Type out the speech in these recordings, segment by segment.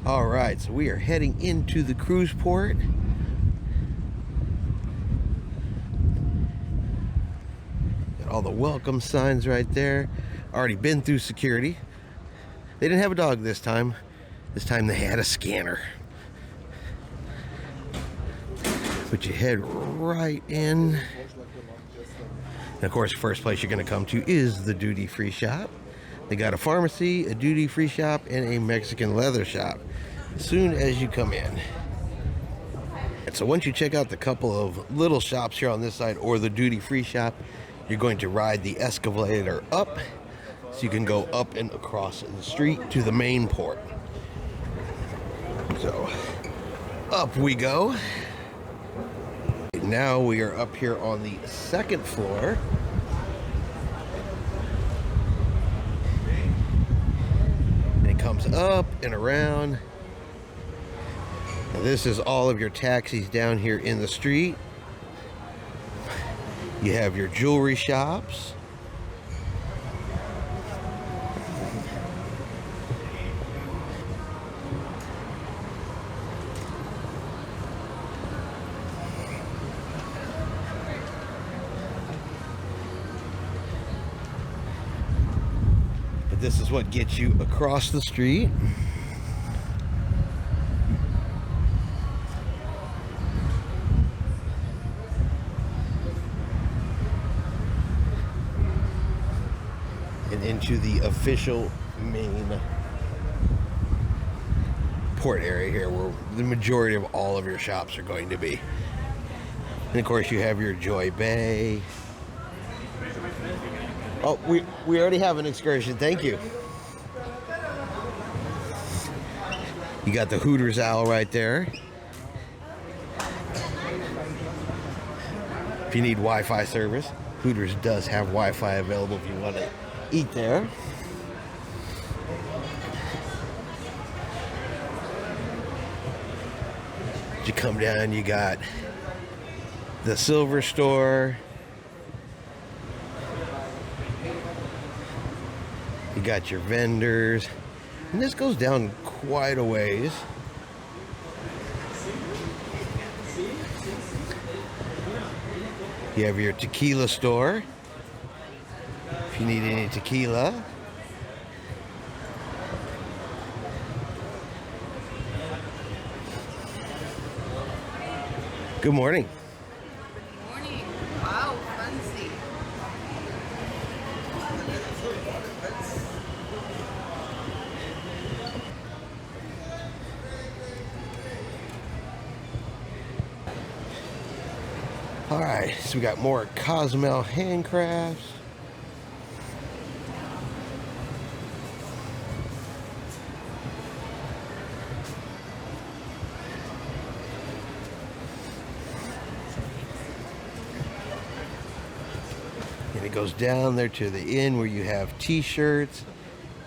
All right, so we are heading into the cruise port. Got all the welcome signs right there. Already been through security. They didn't have a dog this time. This time they had a scanner. But you head right in. And of course, the first place you're going to come to is the duty-free shop. They got a pharmacy, a duty-free shop, and a Mexican leather shop as soon as you come in. And so once you check out the couple of little shops here on this side or the duty-free shop, you're going to ride the escalator up so you can go up and across the street to the main port. So up we go. Now we are up here on the second floor. Comes up and around. Now this is all of your taxis down here in the street. You have your jewelry shops. This is what gets you across the street. And into the official main port area here where the majority of all of your shops are going to be. And of course you have your Joy Bay. Oh, we already have an excursion. Thank you. You got the Hooters Owl right there. If you need Wi-Fi service, Hooters does have Wi-Fi available if you want to eat there. You come down, you got the Silver Store. You got your vendors, and this goes down quite a ways. You have your tequila store, if you need any tequila. Good morning. Good morning. Wow, fancy. All right, so we got more Cozumel handcrafts. And it goes down there to the inn where you have t-shirts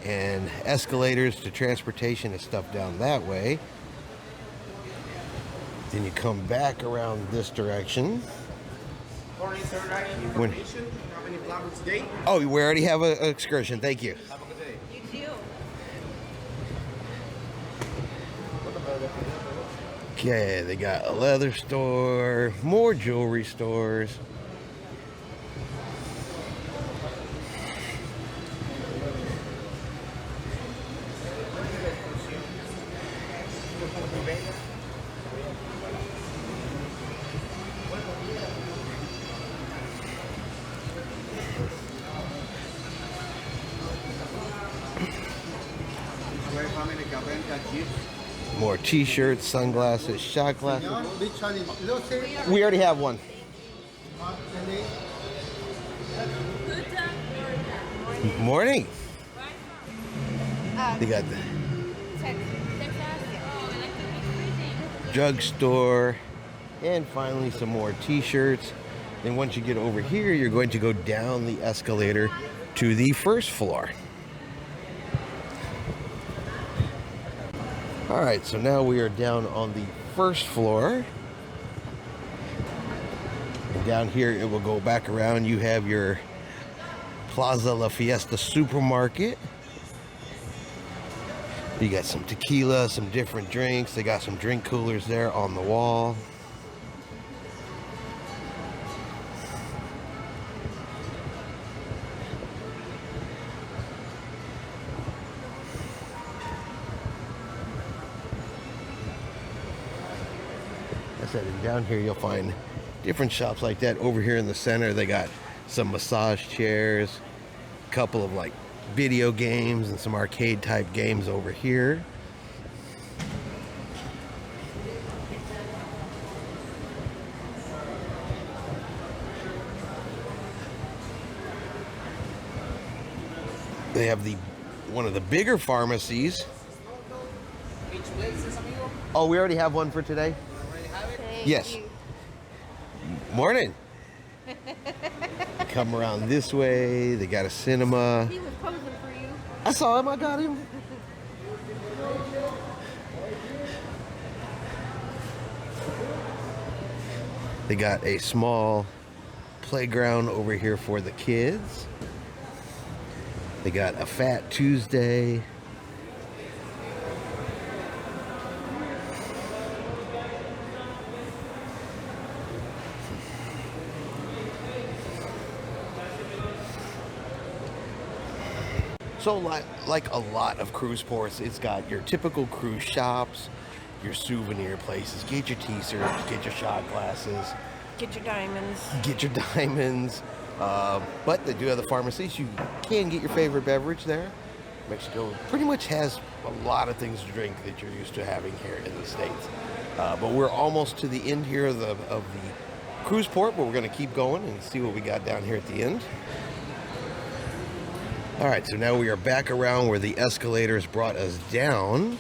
and escalators to transportation and stuff down that way. Then you come back around this direction. Oh, we already have an excursion. Thank you. Have a good day. You too. Okay, they got a leather store, more jewelry stores. More t-shirts, sunglasses, shot glasses. We already have one. Morning. They got the drugstore and finally some more t-shirts. Then once you get over here, you're going to go down the escalator to the first floor. All right, so now we are down on the first floor. And down here, it will go back around. You have your Plaza La Fiesta supermarket. You got some tequila, some different drinks. They got some drink coolers there on the wall. I said, and down here you'll find different shops like that. Over here in the center, they got some massage chairs, a couple of like video games and some arcade type games over here. They have one of the bigger pharmacies. Oh, we already have one for today? Yes. Morning. Come around this way. They got a cinema. He was posing for you. I saw him. I got him. They got a small playground over here for the kids. They got a Fat Tuesday. So like a lot of cruise ports, it's got your typical cruise shops, your souvenir places. Get your t-shirts, get your shot glasses. Get your diamonds. Get your diamonds. But they do have the pharmacies. You can get your favorite beverage there. Mexico pretty much has a lot of things to drink that you're used to having here in the States. But we're almost to the end here of the cruise port, but we're going to keep going and see what we got down here at the end. All right, so now we are back around where the escalators brought us down.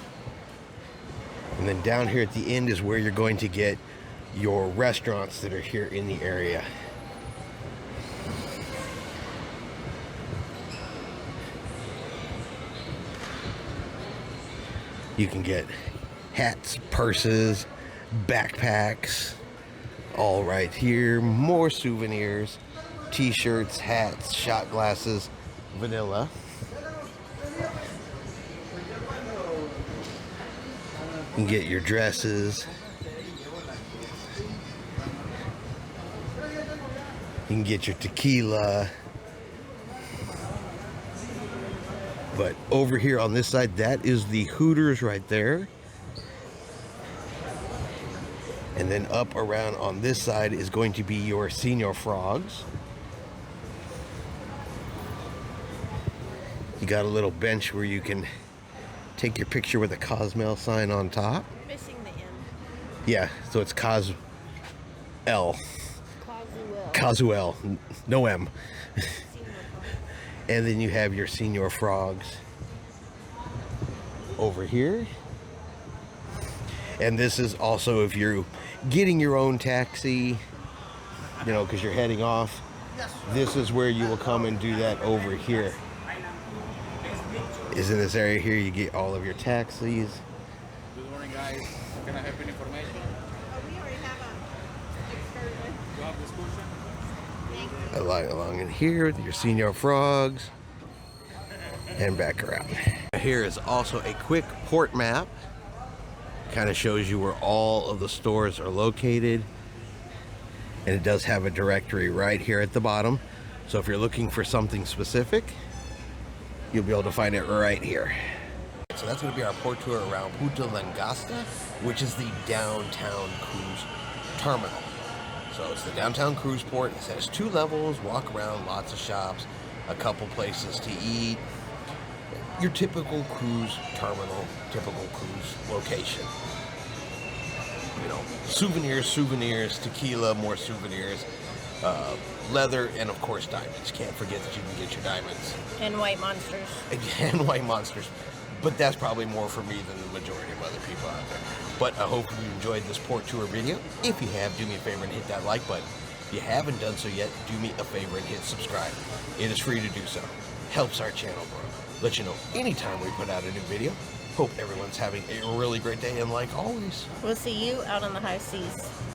And then down here at the end is where you're going to get your restaurants that are here in the area. You can get hats, purses, backpacks, all right here. More souvenirs, t-shirts, hats, shot glasses, vanilla. You can get your dresses. You can get your tequila. But over here on this side, that is the Hooters right there. And then up around on this side is going to be your Senior Frogs. You got a little bench where you can take your picture with a Cozumel sign on top. Missing the M. Yeah, so it's Cozumel. Cozumel. Cozumel, no M. And then you have your Senior Frogs over here. And this is also if you're getting your own taxi, you know, because you're heading off. This is where you will come and do that over here. Is in this area here you get all of your taxis. Good morning, guys. Can I have any information? We already have a excursion. You have the excursion? Thank you. Along in here with your Senior Frogs and back around. Here is also a quick port map. Kind of shows you where all of the stores are located. And it does have a directory right here at the bottom. So if you're looking for something specific, you'll be able to find it right here. So that's going to be our port tour around Punta Langosta, which is the downtown cruise terminal. So it's the downtown cruise port. It has 2 levels, walk around, lots of shops, a couple places to eat. Your typical cruise terminal, typical cruise location. You know, souvenirs, tequila, more souvenirs, leather, and of course diamonds. Can't forget that you can get your diamonds. And white monsters. And white monsters. But that's probably more for me than the majority of other people out there. But I hope you enjoyed this port tour video. If you have, do me a favor and hit that like button. If you haven't done so yet, do me a favor and hit subscribe. It is free to do so. Helps our channel grow. Let you know anytime we put out a new video. Hope everyone's having a really great day, and like always, We'll see you out on the high seas.